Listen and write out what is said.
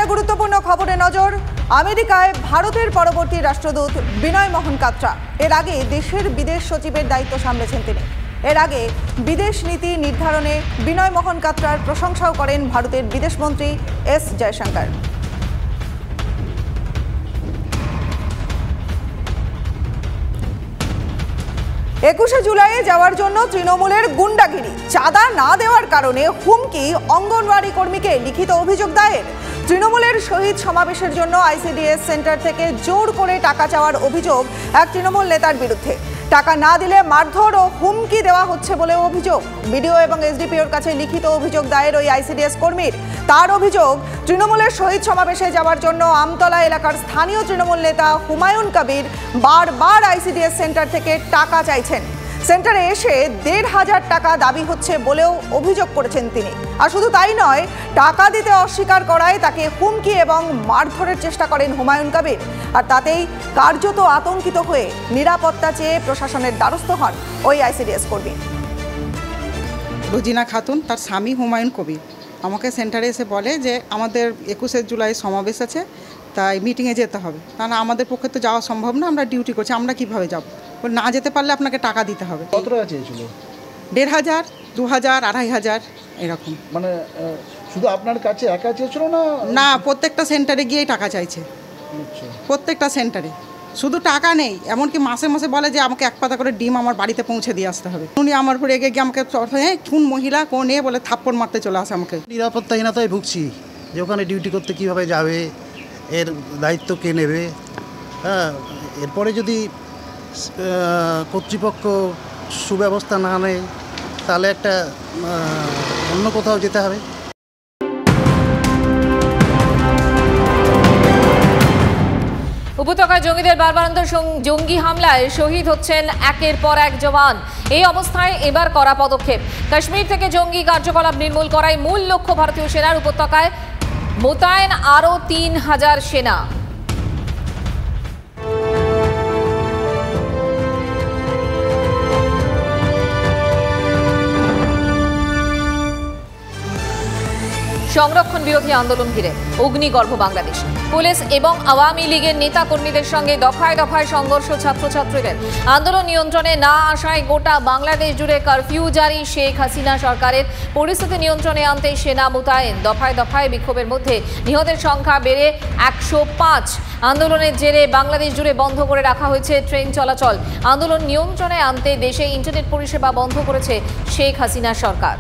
আরেকটা গুরুত্বপূর্ণ খবরে নজর। আমেরিকায় ভারতের পরবর্তী রাষ্ট্রদূত বিনয় মোহন কাত্রা। এর আগে দেশের বিদেশ সচিবের দায়িত্ব সামলেছেন তিনি। এর আগে বিদেশ নীতি নির্ধারণে বিনয় মোহন কাত্রার প্রশংসাও করেন ভারতের বিদেশমন্ত্রী এস জয়শঙ্কর। 21শে জুলাই যাওয়ার জন্য তৃণমূলের গুন্ডাগিরি, চাঁদা না দেওয়ার কারণে হুমকি অঙ্গনওয়াড়ি কর্মীকে, লিখিত অভিযোগ দায়ের। তৃণমূলের শহীদ সমাবেশের জন্য আইসিডিএস সেন্টার থেকে জোর করে টাকা চাওয়ার অভিযোগ এক তৃণমূল নেতার বিরুদ্ধে। টাকা না দিলে মারধর ও হুমকি দেওয়া হচ্ছে বলে অভিযোগ। বিডিও এবং এসডিপিওর কাছে লিখিত অভিযোগ দায়ের ওই আইসিডিএস কর্মীর। তার অভিযোগ, তৃণমূলের শহীদ সমাবেশে যাওয়ার জন্য আমতলা এলাকার স্থানীয় তৃণমূল নেতা হুমায়ুন কবির বারবার আইসিডিএস সেন্টার থেকে টাকা চাইছেন। সেন্টারে এসে ১৫০০ টাকা দাবি হচ্ছে বলেও অভিযোগ করেছেন তিনি। আর শুধু তাই নয়, টাকা দিতে অস্বীকার করায় তাকে হুমকি এবং মারধরের চেষ্টা করেন হুমায়ুন কবির। আর তাতেই কার্যত আতঙ্কিত হয়ে নিরাপত্তা চেয়ে প্রশাসনের দ্বারস্থ হন ওই আইসিডিএস কর্মী। রোজিনা খাতুন, তার স্বামী হুমায়ুন কবির আমাকে সেন্টারে এসে বলে যে আমাদের 21শে জুলাই সমাবেশ আছে, তাই মিটিংয়ে যেতে হবে। কারণ আমাদের পক্ষে তো যাওয়া সম্ভব না, আমরা ডিউটি করছি, আমরা কিভাবে যাব? না যেতে পারলে আপনাকে টাকা দিতে হবে। কত টাকা চেয়েছিল? ১৫০০, ২০০০, ২৫০০ এরকম। মানে শুধু আপনার কাছে একা চেয়েছিল না? না, প্রত্যেকটা সেন্টারে গিয়েই টাকা চাইছে। আচ্ছা, প্রত্যেকটা সেন্টারে। শুধু টাকা নেই, এমনকি মাসে মাসে বলে যে আমাকে 1 পাতা করে ডিম আমার বাড়িতে পৌঁছে দিয়ে আসতে হবে। উনি আমার উপরে এগিয়ে গিয়ে আমাকে কোন মহিলা কোন এ বলে থাপ্পড় মারতে চলে আসে আমাকে। নিরাপত্তাহীনতায় ভুগছি যে ওখানে ডিউটি করতে কিভাবে যাবে, এর দায়িত্ব কে নেবে। হ্যাঁ, এরপরে যদি কর্তৃপক্ষ সুব্যবস্থা না নেয় তাহলে একটা অন্য কোথাও যেতে হবে। উপত্যকায় জঙ্গিদের বারবারন্ত জঙ্গি হামলায় শহীদ হচ্ছেন একের পর এক জওয়ান। এই অবস্থায় এবার কড়া পদক্ষেপ। কাশ্মীর থেকে জঙ্গি কার্যকলাপ নির্মূল করাই মূল লক্ষ্য ভারতীয় সেনার। উপত্যকায় মোতায়েন আরও ৩০০০ সেনা। সংরক্ষণ বিরোধী আন্দোলন ঘিরে অগ্নিগর্ভ বাংলাদেশ। পুলিশ এবং আওয়ামী লীগের নেতা কর্মীদের সঙ্গে দফায় দফায় সংঘর্ষ ছাত্রছাত্রীদের। আন্দোলন নিয়ন্ত্রণে না আসায় গোটা বাংলাদেশ জুড়ে কারফিউ জারি শেখ হাসিনা সরকারের। পরিস্থিতি নিয়ন্ত্রণে আনতে সেনা মোতায়েন। দফায় দফায় বিক্ষোভের মধ্যে নিহতের সংখ্যা বেড়ে ১০৫। আন্দোলনের জেরে বাংলাদেশ জুড়ে বন্ধ করে রাখা হয়েছে ট্রেন চলাচল। আন্দোলন নিয়ন্ত্রণে আনতে দেশে ইন্টারনেট পরিষেবা বন্ধ করেছে শেখ হাসিনা সরকার।